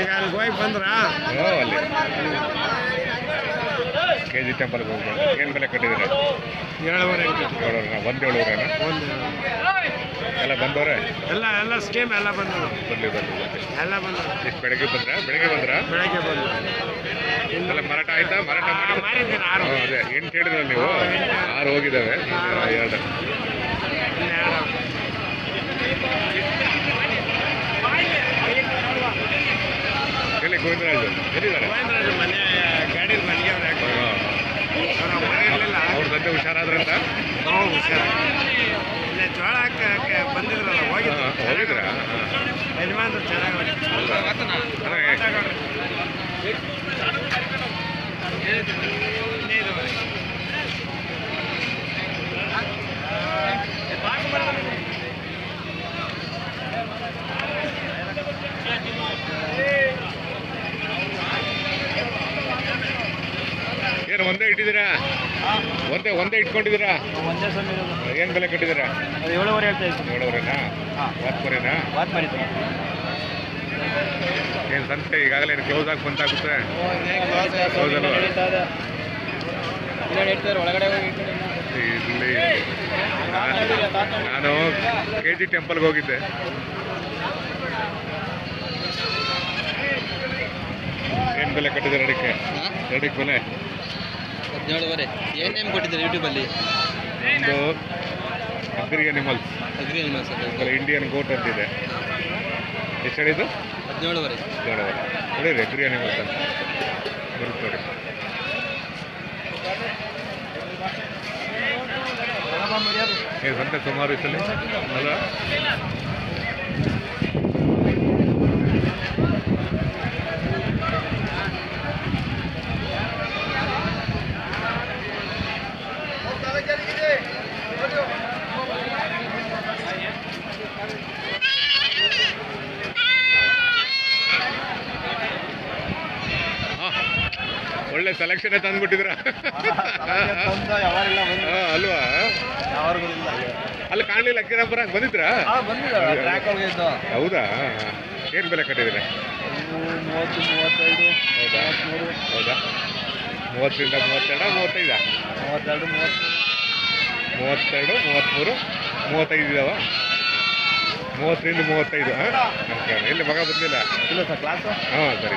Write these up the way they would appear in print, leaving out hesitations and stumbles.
ಈಗ ಅಲ್ಲಿ ಹೋಗಿ ಬಂದ್ರ ಅಲ್ಲಿ KG ಟೆಂಪಲ್ಗೆ ಹೋಗ್ಬೋದು. ಏನು ಬೆಲೆ ಕಟ್ಟಿದ್ದೀರಾ? 7,500 ಒಂದು 7,500 ಎಲ್ಲ ಬಂದವ್ರೆ? ಎಲ್ಲ ಸ್ಕೀಮ್ ಎಲ್ಲ ಬಂದವು. ಬರಲಿ ಎಲ್ಲ ಬಂದವು. ಎಷ್ಟು ಬೆಳಗ್ಗೆ ಬಂದ್ರ? ಬೆಳಗ್ಗೆ ಬಂದು ಎಲ್ಲ ಮಾರಾಟ ಆಯ್ತಾ? ಮಾರಾಟ ಮಾರಿದ್ದೀನಿ 6. ಅದೇ 8 ಹೇಳಿದ್ರಲ್ಲ ನೀವು? 6 ಹೋಗಿದ್ದಾವೆ. 2 ಎಲ್ಲಿ ಗೋವಿಂದರಾಜು ಎಲ್ಲಿದ್ದಾರೆ? ಮನೆ ಗಾಡೀಲಿ ಮನೆಯವ್ರು ಇರಲಿಲ್ಲ. ಅವ್ರ ತಂದೆ ಹುಷಾರಾದ್ರಂತ? ಹುಷಾರ. ಇಲ್ಲ ಜೋಳ ಹಾಕಕ್ಕೆ ಬಂದಿದ್ರಲ್ಲ ಹೋಗಿದ್ರಾ? ಯಜಮಾನ್ರು ಚೆನ್ನಾಗಿ ಏನು ಒಂದೇ ಇಟ್ಟಿದ್ದೀರಾ? ಒಂದೇ ಇಟ್ಕೊಂಡಿದ್ದೀರಾ? ಏನು ಬೆಲೆ ಕಟ್ಟಿದ್ದೀರಾ? 7,500 ಹೇಳ್ತಾ ಇದ್ದೀನಿ. 7,500ನಾ? ವಾತ್ಮರಿನಾ? ಏನು ಸಂಸ್ಥೆ ಈಗಾಗಲೇ ಕ್ಲೋಸ್ ಆಗಿ ಬಂದಾಗುತ್ತೆ? ಕ್ಲೋಸ್ ಅಲ್ವಾ? ಇಲ್ಲಿ ನಾನು KG ಟೆಂಪಲ್ಗೆ ಹೋಗಿದ್ದೆ. ಏನು ಬೆಲೆ ಕಟ್ಟಿದ್ದಾರೆ ಅಡಿಕೆ? ಅಡಿಕೆ ಬೆಲೆ 17,500. ಏನು ನೇಮ್ ಕೊಟ್ಟಿದ್ದಾರೆ ಯೂಟ್ಯೂಬಲ್ಲಿ? ಒಂದು ಅಗ್ರಿ ಅನಿಮಲ್ಸ್ ಇಂಡಿಯನ್ ಗೋಟ್ ಅಂತಿದೆ. ಎಷ್ಟು ಹೇಳಿದ್ದು? 17,500. ನೋಡಿರಿ ಅಗ್ರಿ ಅನಿಮಲ್ಸ್ ಅಂತ ಬರುತ್ತೆ ನೋಡಿ. ಏನು ಸಂತೆ ಸುಮಾರು ಇಸಲಿ ಅಲ್ಲ? ಒಳ್ಳೆ ಸೆಲೆಕ್ಷನ್ ತಂದ್ಬಿಟ್ಟಿದ್ರ ಅಲ್ವಾ? ಅಲ್ಲಿ ಕಾಣಲಿಲ್ಲ ಅಕ್ಕಿರಾಂಪುರ ಬಂದಿದ್ರಾ? ಹೌದಾ? ಏನು ಬೆಲೆ ಕಟ್ಟಿದ್ದೀರಾ? 30, 30, 32, 32, 33, 35 ಇದಾವ. 30ರಿಂದ 35. ಎಲ್ಲಿ ಮಗ ಬಂದಿಲ್ಲ? ಇಲ್ಲ ಸರ್ ಕ್ಲಾಸು. ಹಾಂ ಸರಿ.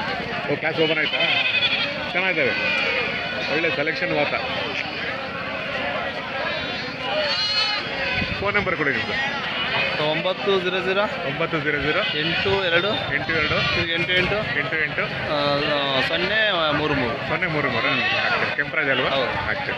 ಕ್ಲಾಸ್ ಓಪನ್ ಆಯ್ತಾ? ಚೆನ್ನಾಗಿದ್ದಾವೆ. ಒಳ್ಳೆ ಸೆಲೆಕ್ಷನ್ ವಾತ. ಫೋನ್ ನಂಬರ್ ಕೊಡಿ ನಿಮ್ಮದು. 900 900 82 82 88 88 033. 033 ಆಗ್ತದೆ. ಕೆಂಪರಾಜ್ ಅಲ್ವಾ? ಆಗ್ತದೆ.